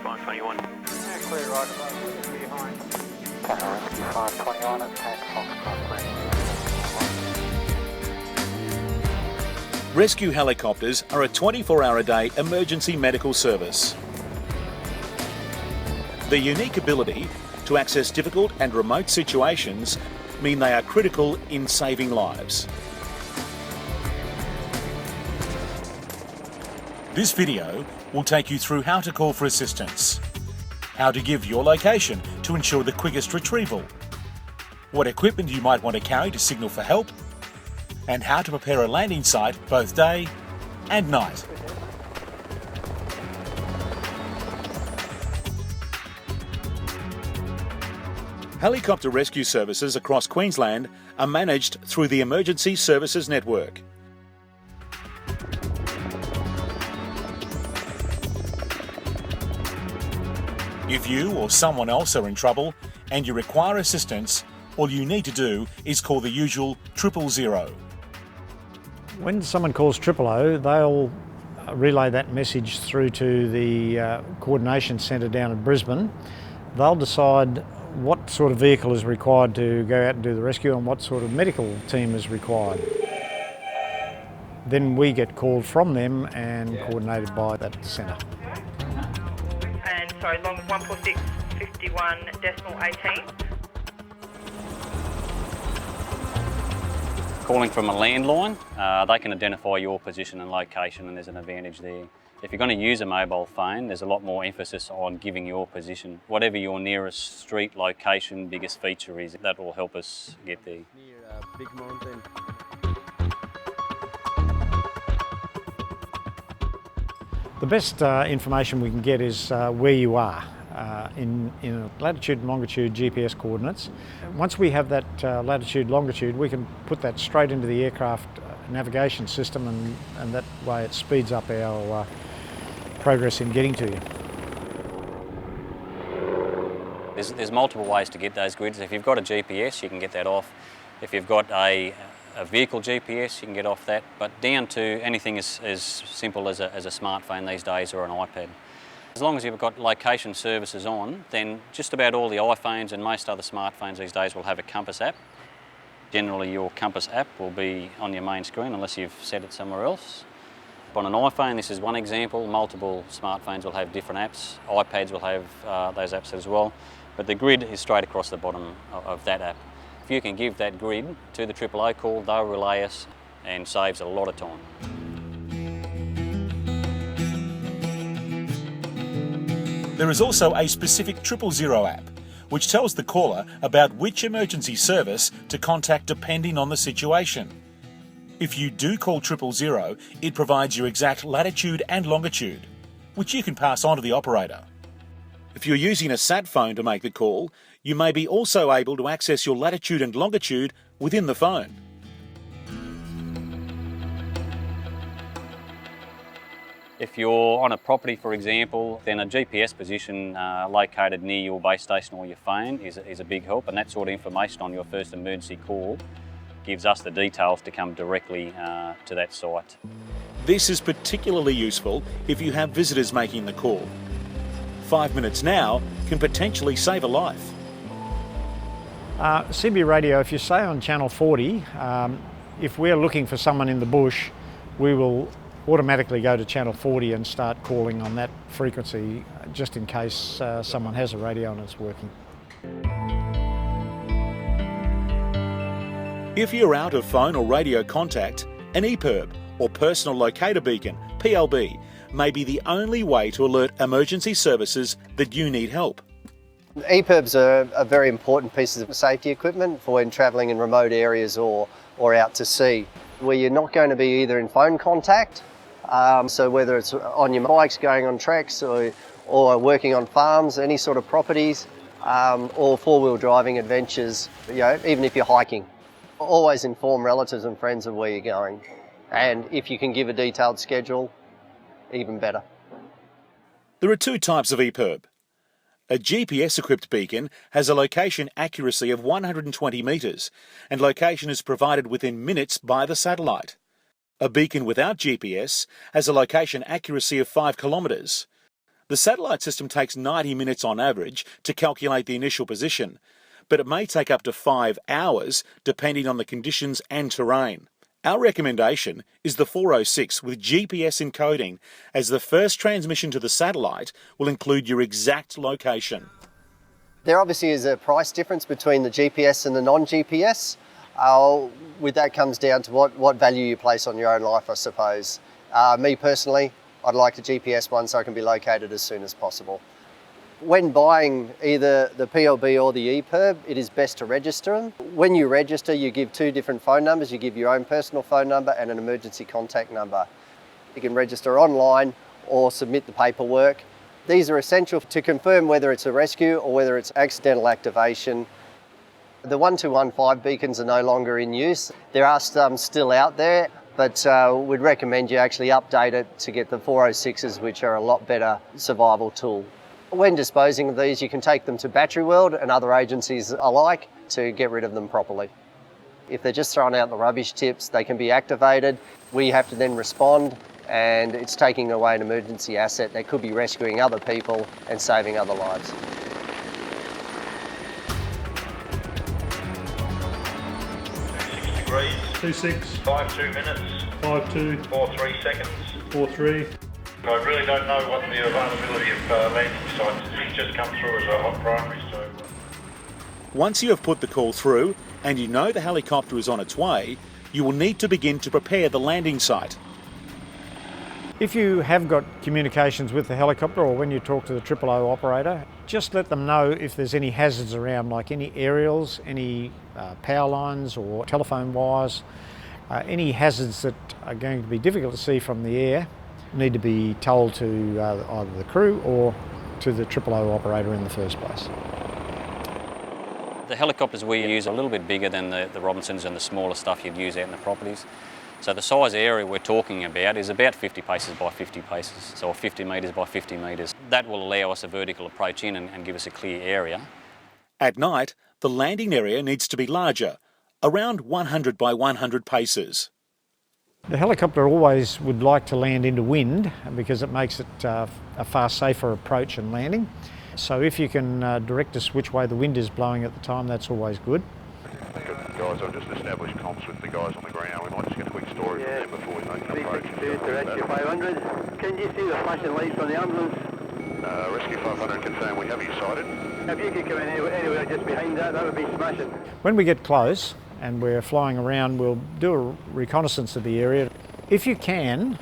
521. Yeah, clear right above, behind. Rescue 521 at 10 Foxtrot. Rescue helicopters are a 24-hour-a-day emergency medical service. Their unique ability to access difficult and remote situations mean they are critical in saving lives. This video will take you through how to call for assistance, how to give your location to ensure the quickest retrieval, what equipment you might want to carry to signal for help, and how to prepare a landing site both day and night. Helicopter rescue services across Queensland are managed through the Emergency Services Network. If you or someone else are in trouble and you require assistance, all you need to do is call the usual 000. When someone calls 000, they'll relay that message through to the coordination centre down in Brisbane. They'll decide what sort of vehicle is required to go out and do the rescue and what sort of medical team is required. Then we get called from them and coordinated by that centre. And sorry, long 14651.18. Calling from a landline, they can identify your position and location, and there's an advantage there. If you're going to use a mobile phone, there's a lot more emphasis on giving your position. Whatever your nearest street location, biggest feature is, that will help us get there. Near a big mountain. The best information we can get is where you are in latitude and longitude GPS coordinates. Once we have that latitude, longitude, we can put that straight into the aircraft navigation system, and that way it speeds up our progress in getting to you. There's multiple ways to get those grids. If you've got a GPS, you can get that off. If you've got a vehicle GPS, you can get off that, but down to anything as simple as a smartphone these days or an iPad. As long as you've got location services on, then just about all the iPhones and most other smartphones these days will have a compass app. Generally your compass app will be on your main screen unless you've set it somewhere else. On an iPhone, this is one example. Multiple smartphones will have different apps. iPads will have those apps as well, but the grid is straight across the bottom of that app. If you can give that grid to the 000 call, they'll relay us and saves a lot of time. There is also a specific 000 app, which tells the caller about which emergency service to contact depending on the situation. If you do call 000, it provides your exact latitude and longitude, which you can pass on to the operator. If you're using a sat phone to make the call, you may be also able to access your latitude and longitude within the phone. If you're on a property, for example, then a GPS position located near your base station or your phone is a big help, and that sort of information on your first emergency call gives us the details to come directly to that site. This is particularly useful if you have visitors making the call. 5 minutes now can potentially save a life. CB radio, if you say on channel 40, if we're looking for someone in the bush, we will automatically go to channel 40 and start calling on that frequency just in case someone has a radio and it's working. If you're out of phone or radio contact, an EPIRB or personal locator beacon, PLB, may be the only way to alert emergency services that you need help. EPIRBs are a very important pieces of safety equipment for when travelling in remote areas or out to sea, where you're not going to be either in phone contact, so whether it's on your bikes going on treks or working on farms, any sort of properties, or four-wheel driving adventures, even if you're hiking. Always inform relatives and friends of where you're going, and if you can give a detailed schedule, even better. There are two types of EPIRB. A GPS-equipped beacon has a location accuracy of 120 metres, and location is provided within minutes by the satellite. A beacon without GPS has a location accuracy of 5 kilometres. The satellite system takes 90 minutes on average to calculate the initial position, but it may take up to 5 hours depending on the conditions and terrain. Our recommendation is the 406 with GPS encoding, as the first transmission to the satellite will include your exact location. There obviously is a price difference between the GPS and the non-GPS. With that comes down to what value you place on your own life, I suppose. Me personally, I'd like a GPS one so I can be located as soon as possible. When buying either the PLB or the EPIRB, it is best to register them. When you register, you give 2 different phone numbers. You give your own personal phone number and an emergency contact number. You can register online or submit the paperwork. These are essential to confirm whether it's a rescue or whether it's accidental activation. The 1215 beacons are no longer in use. There are some still out there, but we'd recommend you actually update it to get the 406s, which are a lot better survival tool. When disposing of these, you can take them to Battery World and other agencies alike to get rid of them properly. If they're just throwing out the rubbish tips, they can be activated. We have to then respond, and it's taking away an emergency asset that could be rescuing other people and saving other lives. Degrees. 26. 52 minutes. 52. 43 seconds. 43. I really don't know what the availability of landing sites is. It just comes through as a hot primary. So. Once you have put the call through and you know the helicopter is on its way, you will need to begin to prepare the landing site. If you have got communications with the helicopter or when you talk to the 000 operator, just let them know if there's any hazards around, like any aerials, any power lines or telephone wires, any hazards that are going to be difficult to see from the air need to be told to either the crew or to the 000 operator in the first place. The helicopters we use are a little bit bigger than the Robinsons and the smaller stuff you'd use out in the properties. So the size area we're talking about is about 50 paces by 50 paces, so 50 metres by 50 metres. That will allow us a vertical approach in and give us a clear area. At night, the landing area needs to be larger, around 100 by 100 paces. The helicopter always would like to land into wind because it makes it a far safer approach and landing. So if you can direct us which way the wind is blowing at the time, that's always good. Guys, I've just established comms with the guys on the ground. We might just get a quick story from them before we make an approach. 362 to Rescue 500. Can you see the flashing lights on the ambulance? Rescue 500 confirm we have you sighted. If you could come in anywhere just behind that would be smashing. When we get close and we're flying around, we'll do a reconnaissance of the area. If you can,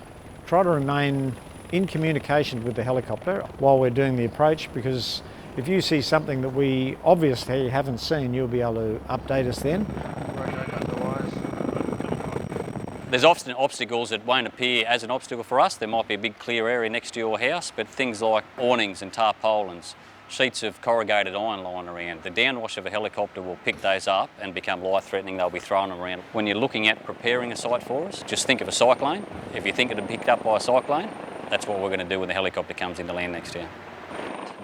try to remain in communication with the helicopter while we're doing the approach, because if you see something that we obviously haven't seen, you'll be able to update us then. There's often obstacles that won't appear as an obstacle for us. There might be a big clear area next to your house, but things like awnings and tarpaulins, sheets of corrugated iron lying around. The downwash of a helicopter will pick those up and become life-threatening. They'll be thrown around. When you're looking at preparing a site for us, just think of a cyclone. If you think it'll be picked up by a cyclone, that's what we're going to do when the helicopter comes into land next year.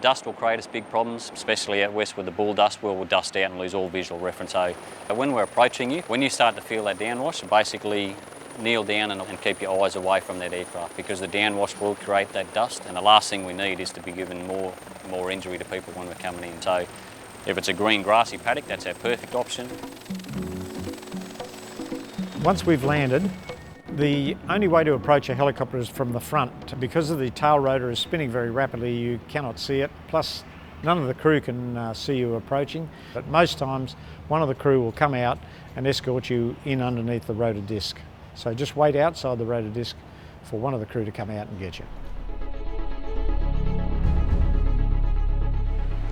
Dust will create us big problems, especially out west with the bull dust, where we'll dust out and lose all visual reference. So when we're approaching you, when you start to feel that downwash, basically kneel down and keep your eyes away from that aircraft, because the downwash will create that dust, and the last thing we need is to be giving more injury to people when we're coming in. So if it's a green grassy paddock, that's our perfect option. Once we've landed, the only way to approach a helicopter is from the front. Because of the tail rotor is spinning very rapidly, you cannot see it. Plus, none of the crew can see you approaching. But most times, one of the crew will come out and escort you in underneath the rotor disc. So just wait outside the rotor disc for one of the crew to come out and get you.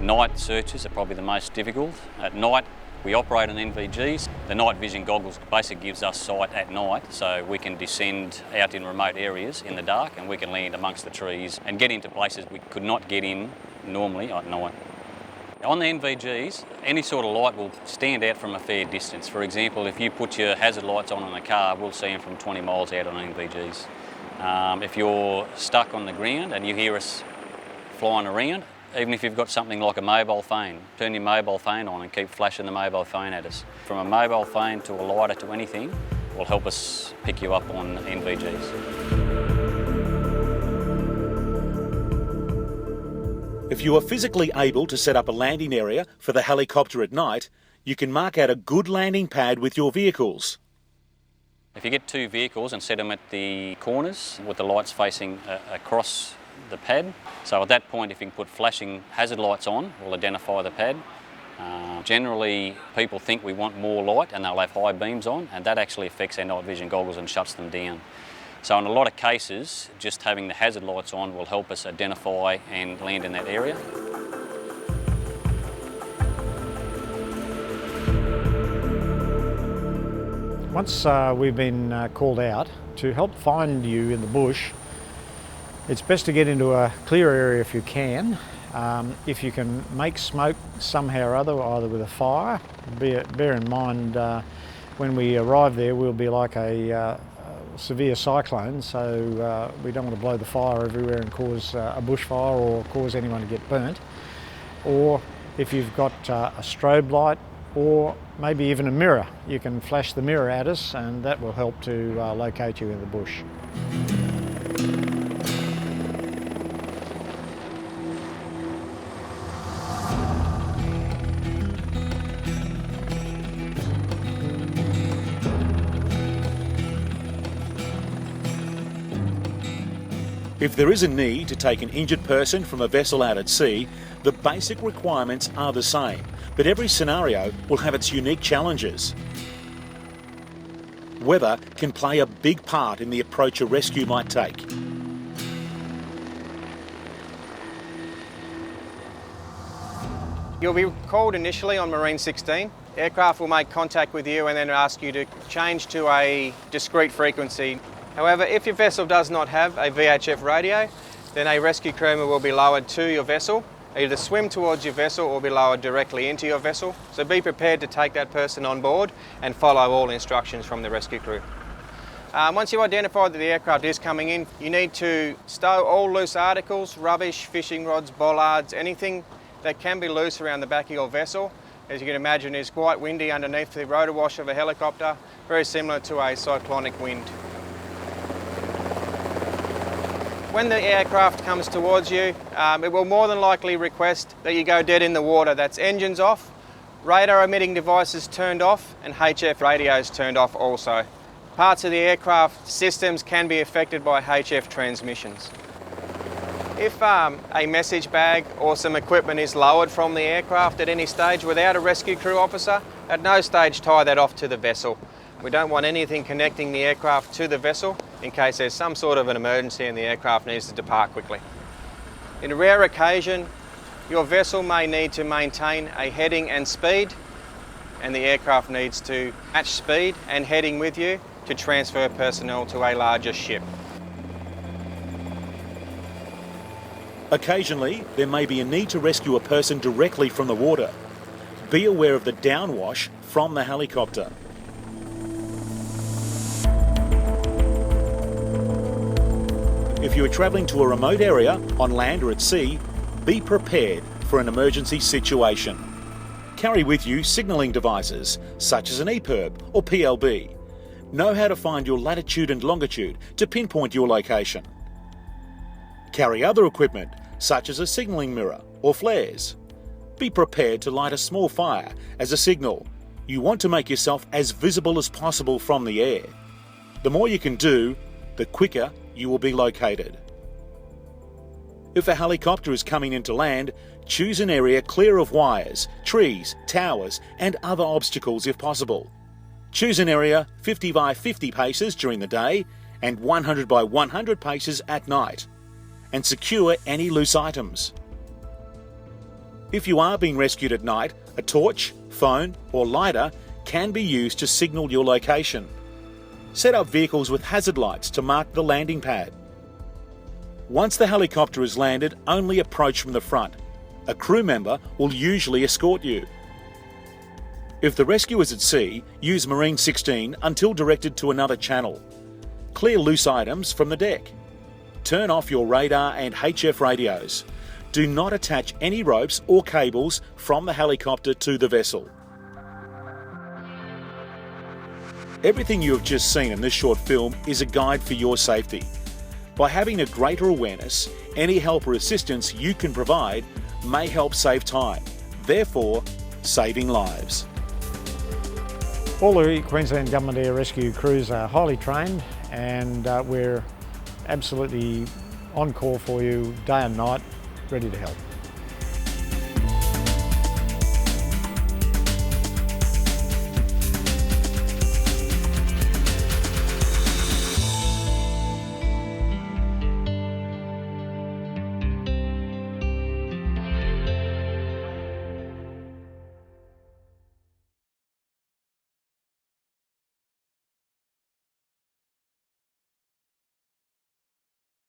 Night searches are probably the most difficult. At night, we operate on NVGs. The night vision goggles basically gives us sight at night, so we can descend out in remote areas in the dark, and we can land amongst the trees and get into places we could not get in normally at night. On the NVGs, any sort of light will stand out from a fair distance. For example, if you put your hazard lights on a car, we'll see them from 20 miles out on NVGs. If you're stuck on the ground and you hear us flying around, even if you've got something like a mobile phone, turn your mobile phone on and keep flashing the mobile phone at us. From a mobile phone to a lighter to anything will help us pick you up on NVGs. If you are physically able to set up a landing area for the helicopter at night, you can mark out a good landing pad with your vehicles. If you get two vehicles and set them at the corners with the lights facing across the pad, so at that point if you can put flashing hazard lights on, we'll identify the pad. Generally people think we want more light and they'll have high beams on, and that actually affects their night vision goggles and shuts them down. So in a lot of cases, just having the hazard lights on will help us identify and land in that area. Once we've been called out, to help find you in the bush, it's best to get into a clear area if you can. If you can make smoke somehow or other, either with a fire, bear in mind when we arrive there we'll be like a severe cyclone, so we don't want to blow the fire everywhere and cause a bushfire or cause anyone to get burnt. Or if you've got a strobe light or maybe even a mirror, you can flash the mirror at us and that will help to locate you in the bush. If there is a need to take an injured person from a vessel out at sea, the basic requirements are the same, but every scenario will have its unique challenges. Weather can play a big part in the approach a rescue might take. You'll be called initially on Marine 16. Aircraft will make contact with you and then ask you to change to a discrete frequency. However, if your vessel does not have a VHF radio, then a rescue crewman will be lowered to your vessel, either swim towards your vessel or be lowered directly into your vessel. So be prepared to take that person on board and follow all instructions from the rescue crew. Once you identify that the aircraft is coming in, you need to stow all loose articles, rubbish, fishing rods, bollards, anything that can be loose around the back of your vessel. As you can imagine, it's quite windy underneath the rotor wash of a helicopter, very similar to a cyclonic wind. When the aircraft comes towards you, it will more than likely request that you go dead in the water. That's engines off, radar emitting devices turned off, and HF radios turned off also. Parts of the aircraft systems can be affected by HF transmissions. If a message bag or some equipment is lowered from the aircraft at any stage without a rescue crew officer, at no stage tie that off to the vessel. We don't want anything connecting the aircraft to the vessel in case there's some sort of an emergency and the aircraft needs to depart quickly. In a rare occasion, your vessel may need to maintain a heading and speed, and the aircraft needs to match speed and heading with you to transfer personnel to a larger ship. Occasionally, there may be a need to rescue a person directly from the water. Be aware of the downwash from the helicopter. If you are travelling to a remote area, on land or at sea, be prepared for an emergency situation. Carry with you signalling devices, such as an EPIRB or PLB. Know how to find your latitude and longitude to pinpoint your location. Carry other equipment, such as a signalling mirror or flares. Be prepared to light a small fire as a signal. You want to make yourself as visible as possible from the air. The more you can do, the quicker you will be located. If a helicopter is coming into land, choose an area clear of wires, trees, towers and other obstacles if possible. Choose an area 50 by 50 paces during the day and 100 by 100 paces at night, and secure any loose items. If you are being rescued at night, a torch, phone or lighter can be used to signal your location. Set up vehicles with hazard lights to mark the landing pad. Once the helicopter is landed, only approach from the front. A crew member will usually escort you. If the rescue is at sea, use Marine 16 until directed to another channel. Clear loose items from the deck. Turn off your radar and HF radios. Do not attach any ropes or cables from the helicopter to the vessel. Everything you have just seen in this short film is a guide for your safety. By having a greater awareness, any help or assistance you can provide may help save time, therefore saving lives. All the Queensland Government Air Rescue crews are highly trained, and we're absolutely on call for you day and night, ready to help.